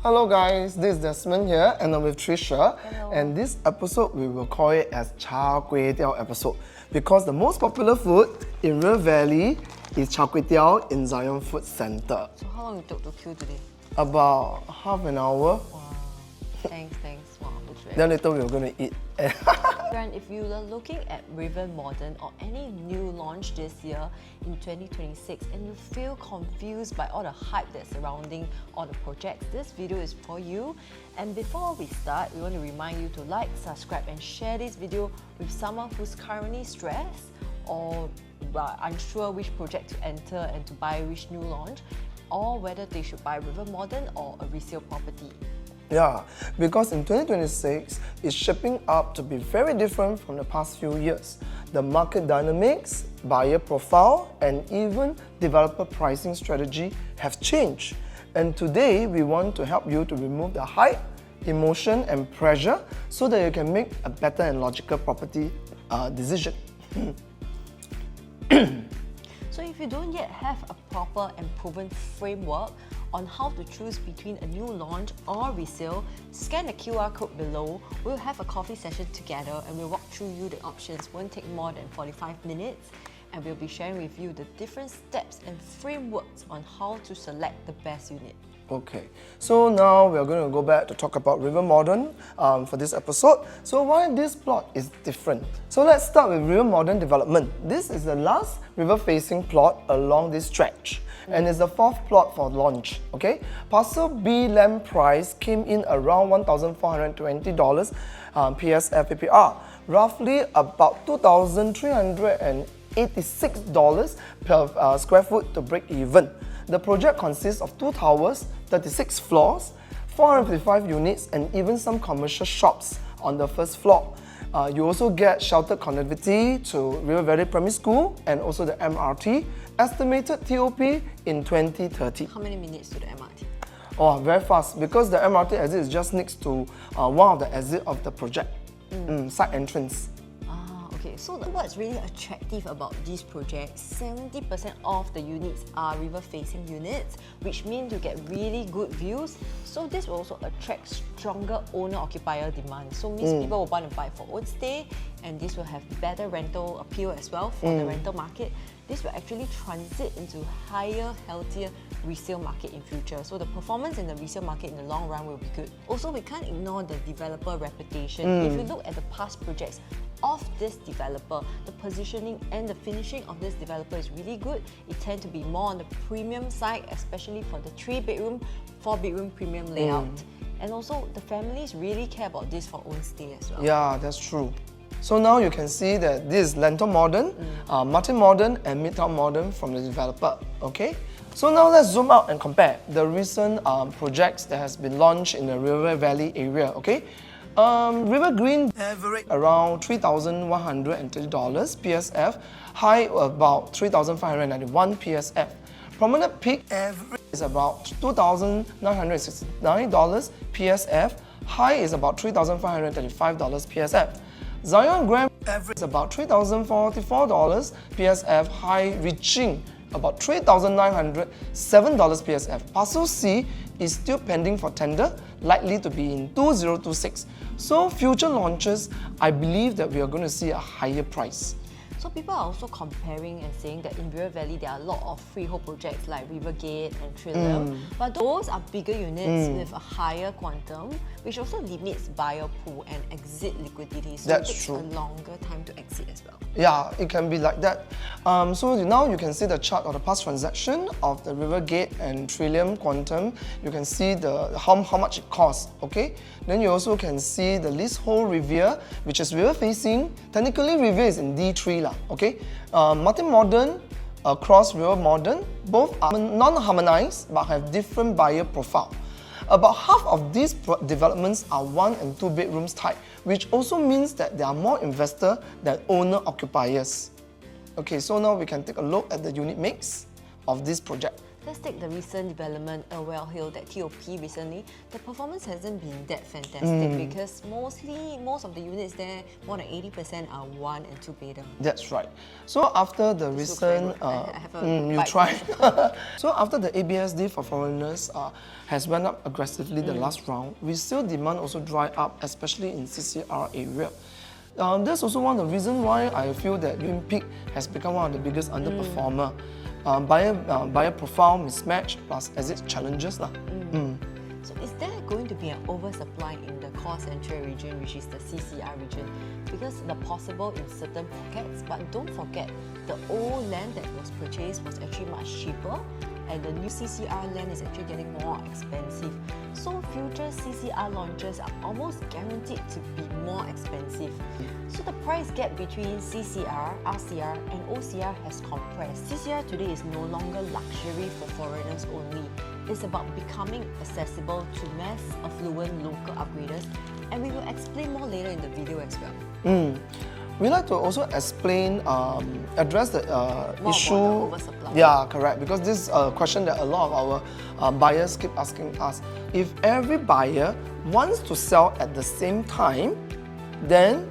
Hello guys, this is Desmond here and I'm with Trisha. Hello. And this episode we will call it as Char Kway Teow episode because the most popular food in River Valley is Char Kway Teow in Zion Food Centre. So how long you took to queue today? About half an hour. Wow. Thanks. Wow, looks very Then later we are going to eat. Friend, if you are looking at River Modern or any new launch this year in 2026 and you feel confused by all the hype that's surrounding all the projects, this video is for you. And before we start, we want to remind you to like, subscribe and share this video with someone who's currently stressed or unsure which project to enter and to buy which new launch, or whether they should buy River Modern or a resale property. Yeah, because in 2026, it's shaping up to be very different from the past few years. The market dynamics, buyer profile, and even developer pricing strategy have changed. And today, we want to help you to remove the hype, emotion, and pressure so that you can make a better and logical property decision. So if you don't yet have a proper and proven framework on how to choose between a new launch or resale, scan the QR code below. We'll have a coffee session together and we'll walk through you the options. Won't take more than 45 minutes and we'll be sharing with you the different steps and frameworks on how to select the best unit. Okay, so now we are going to go back to talk about River Modern for this episode. So why this plot is different? So let's start with River Modern development. This is the last river-facing plot along this stretch. And it's the fourth plot for launch. Okay, Parcel B land price came in around $1,420 PSF APR, roughly about $2,386 per square foot to break even. The project consists of 2 towers, 36 floors, 455 units, and even some commercial shops on the first floor. You also get sheltered connectivity to River Valley Primary School and also the MRT, estimated TOP in 2030. How many minutes to the MRT? Oh, very fast because the MRT exit is just next to one of the exits of the project, side entrance. Okay, so what's really attractive about this project, 70% of the units are river-facing units, which means you get really good views. So this will also attract stronger owner-occupier demand. So means people will want to buy for own stay, and this will have better rental appeal as well for the rental market. This will actually transit into higher, healthier resale market in future. So the performance in the resale market in the long run will be good. Also, we can't ignore the developer reputation. If you look at the past projects of this developer, the positioning and the finishing of this developer is really good. It tends to be more on the premium side, especially for the 3-bedroom, 4-bedroom premium layout. And also, the families really care about this for own stay as well. Yeah, that's true. So now you can see that this is Lentor Modern, Martin Modern, and Midtown Modern from the developer. Okay. So now let's zoom out and compare the recent projects that has been launched in the River Valley area. Okay. River Green average around $3,130 PSF, high about $3,591 PSF. Promenade Peak average is about $2,969 PSF, high is about $3,535 PSF. Zion Grand average is about $3,044 PSF, high reaching about $3,907 PSF. Parcel C is still pending for tender, likely to be in 2026. So future launches, I believe that we are going to see a higher price. So people are also comparing and saying that in River Valley there are a lot of freehold projects like Rivergate and Trillium, but those are bigger units with a higher quantum, which also limits buyer pool and exit liquidity. So That's it takes true. a longer time to exit as well. Yeah, it can be like that. So now you can see the chart of the past transaction of the Rivergate and Trillium Quantum. You can see the how much it costs. Okay. Then you also can see the leasehold Riviera, which is river facing. Technically, Riviera is in D3 lah. Okay. Martin Modern, across River Modern, both are non-harmonized but have different buyer profile. About half of these developments are 1 and 2 bedrooms type, which also means that there are more investor than owner occupiers. Okay, so now we can take a look at the unit mix of this project. Let's take the recent development, Well Hill, that TOP recently. The performance hasn't been that fantastic because most of the units there, more than 80% are 1 and 2 bedroom. That's right. So after the This looks very recent, good. I have a you bite try. first. So after the ABSD for foreigners has went up aggressively the last round, resale demand also dry up, especially in CCR area. That's also one of the reasons why I feel that Twin Peak has become one of the biggest underperformer. Buyer profile mismatch plus exit challenges. So is there going to be an oversupply in the core central region, which is the CCR region? Because the possible in certain pockets, but don't forget, the old land that was purchased was actually much cheaper, and the new CCR land is actually getting more expensive. So future CCR launches are almost guaranteed to be more expensive. So the price gap between CCR, RCR and OCR has compressed. CCR today is no longer luxury for foreigners only. It's about becoming accessible to mass affluent local upgraders, and we will explain more later in the video as well. We like to also explain, address the issue. About the oversupply. Yeah, correct. Because this is a question that a lot of our buyers keep asking us. If every buyer wants to sell at the same time, then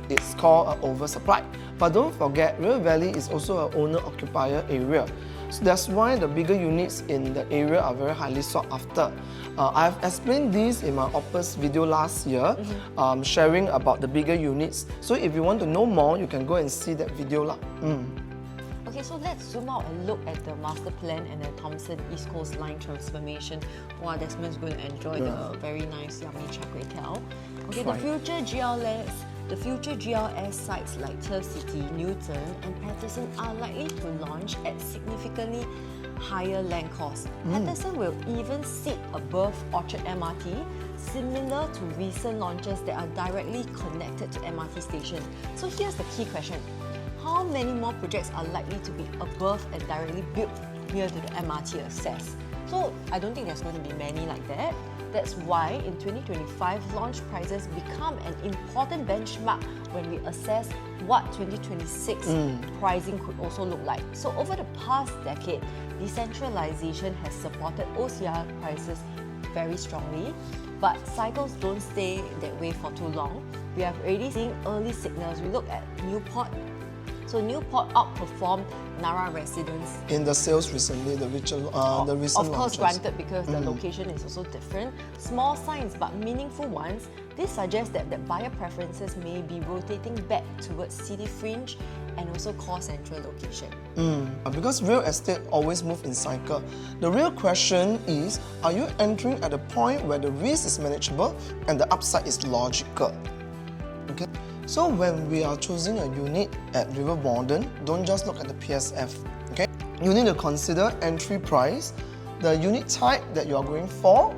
it's called an oversupply. But don't forget, River Valley is also an owner-occupier area. So that's why the bigger units in the area are very highly sought after. I've explained this in my Opus video last year, sharing about the bigger units. So if you want to know more, you can go and see that video. Okay, so let's zoom out and look at the master plan and the Thomson East Coast Line transformation. Wow, Desmond's going to enjoy the very nice yummy char kway teow. Okay, the future GLS sites like Turf City, Newton and Patterson are likely to launch at significantly higher land costs. Patterson will even sit above Orchard MRT, similar to recent launches that are directly connected to MRT station. So here's the key question. How many more projects are likely to be above and directly built near to the MRT access? So I don't think there's going to be many like that. That's why in 2025, launch prices become an important benchmark when we assess what 2026 pricing could also look like. So over the past decade, decentralization has supported OCR prices very strongly, but cycles don't stay that way for too long. We are already seeing early signals. We look at Newport. So Newport outperformed Nara residents. In the sales recently, the recent Of course, launches. granted, because the location is also different. Small signs, but meaningful ones. This suggests that the buyer preferences may be rotating back towards city fringe and also core central location. Because real estate always moves in cycle. The real question is, are you entering at a point where the risk is manageable and the upside is logical? Okay. So when we are choosing a unit at River Morden, don't just look at the PSF. Okay. You need to consider entry price, the unit type that you are going for,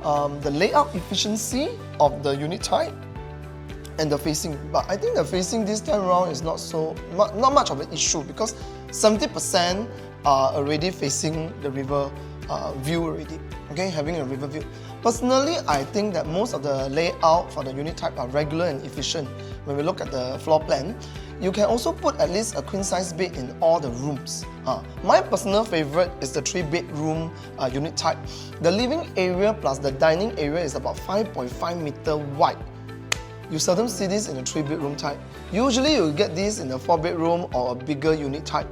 the layout efficiency of the unit type, and the facing. But I think the facing this time around is not much of an issue because 70% are already facing the river view already. Okay, having a river view. Personally, I think that most of the layout for the unit type are regular and efficient. When we look at the floor plan, you can also put at least a queen size bed in all the rooms. My personal favorite is the 3-bedroom unit type. The living area plus the dining area is about 5.5 meter wide. You seldom see this in a 3-bedroom type. Usually you get this in a 4-bedroom or a bigger unit type.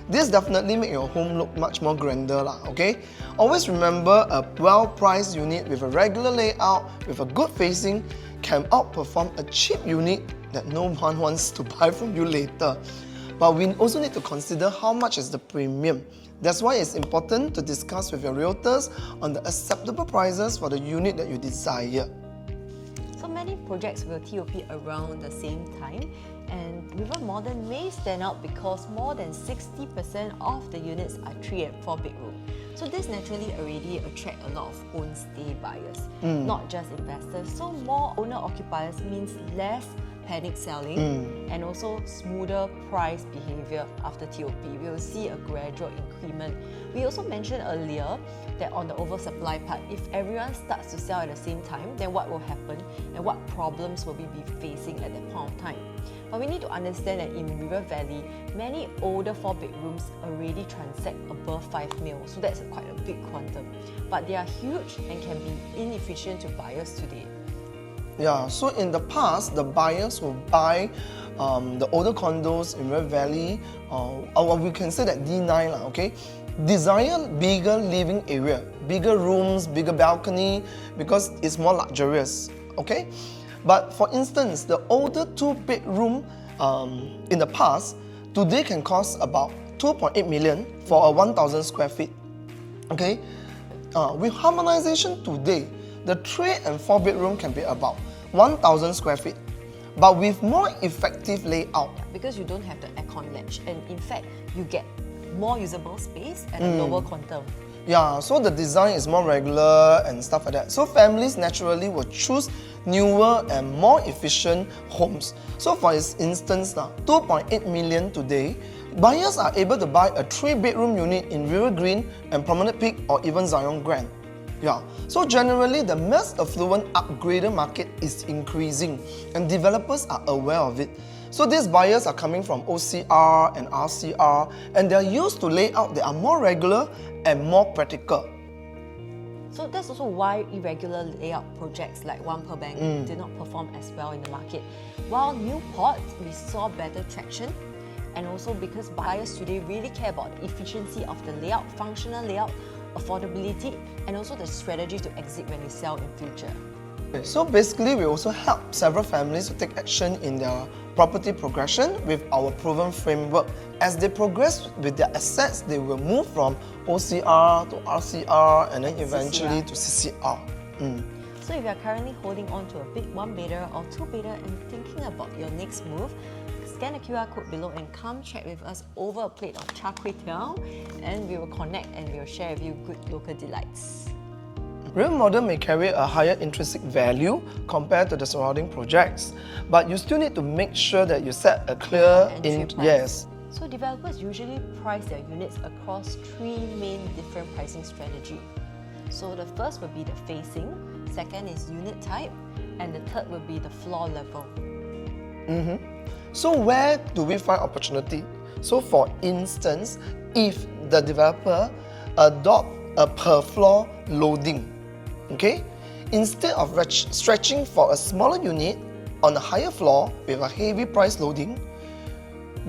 This definitely makes your home look much more grander, okay? Always remember, a well-priced unit with a regular layout, with a good facing, can outperform a cheap unit that no one wants to buy from you later. But we also need to consider how much is the premium. That's why it's important to discuss with your realtors on the acceptable prices for the unit that you desire. So many projects will TOP around the same time, and River Morden may stand out because more than 60% of the units are 3 and 4 bedroom. So this naturally already attracts a lot of own stay buyers, not just investors. So more owner occupiers means less panic selling, and also smoother price behavior after TOP. We will see a gradual increment. We also mentioned earlier that on the oversupply part, if everyone starts to sell at the same time, then what will happen and what problems will we be facing at that point of time? But we need to understand that in River Valley, many older 4-bedrooms already transact above 5 mil, so that's quite a big quantum. But they are huge and can be inefficient to buyers today. Yeah, so in the past, the buyers will buy the older condos in River Valley, or we can say that D9, okay? Desire bigger living area, bigger rooms, bigger balcony, because it's more luxurious, okay? But for instance, the older 2-bedroom in the past, today can cost about 2.8 million for a 1,000 square feet, okay? With harmonization today, the 3 and 4-bedroom can be about 1,000 square feet, but with more effective layout. Because you don't have the aircon latch, and in fact, you get more usable space at a lower quantum. Yeah, so the design is more regular and stuff like that. So families naturally will choose newer and more efficient homes. So for instance, 2.8 million today, buyers are able to buy a 3-bedroom unit in River Green and Promenade Peak or even Zion Grand. Yeah, so generally the mass affluent upgrader market is increasing and developers are aware of it. So these buyers are coming from OCR and RCR, and they are used to layout that are more regular and more practical. So that's also why irregular layout projects like One Per Bank did not perform as well in the market. While Newport, we saw better traction, and also because buyers today really care about the efficiency of the layout, functional layout, affordability, and also the strategy to exit when they sell in future. So basically, we also help several families to take action in their property progression with our proven framework. As they progress with their assets, they will move from OCR to RCR and then eventually to CCR. So if you are currently holding on to a big 1-bedder or 2-bedder and thinking about your next move, scan the QR code below and come chat with us over a plate of char kway teow, and we will connect and we will share with you good local delights. Real model may carry a higher intrinsic value compared to the surrounding projects, but you still need to make sure that you set a clear price. So developers usually price their units across 3 main different pricing strategies. So the first will be the facing, second is unit type, and the third will be the floor level. So where do we find opportunity? So for instance, if the developer adopt a per floor loading, okay? Instead of stretching for a smaller unit on a higher floor with a heavy price loading,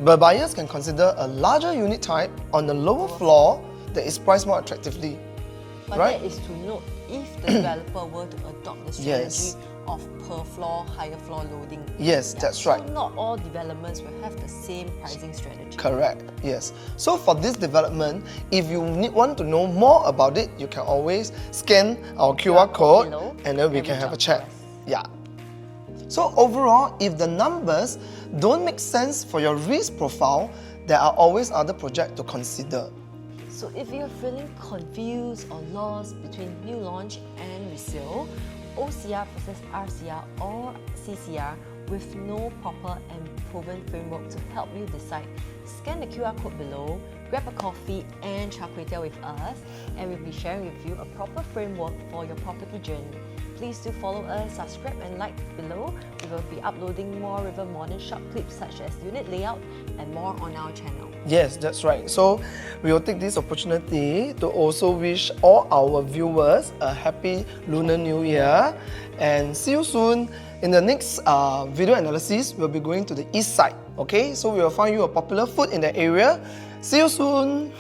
the buyers can consider a larger unit type on the lower floor that is priced more attractively. But right? that is to note if the developer were to adopt the strategy of per floor, higher floor loading. Yes, that's right. So not all developments will have the same pricing strategy. Correct, yes. So for this development, if you want to know more about it, you can always scan our QR code below, and then we can have a chat. to us. Yeah. So overall, if the numbers don't make sense for your risk profile, there are always other projects to consider. So if you're feeling confused or lost between new launch and resale, OCR versus RCR or CCR with no proper and proven framework to help you decide, scan the QR code below, grab a coffee and char kway teow with us, and we'll be sharing with you a proper framework for your property journey. Please do follow us, subscribe and like below. We will be uploading more River Modern short clips such as unit layout and more on our channel. Yes, that's right. So we will take this opportunity to also wish all our viewers a happy Lunar New Year and see you soon. In the next video analysis, we'll be going to the east side. Okay, so we will find you a popular food in the area. See you soon.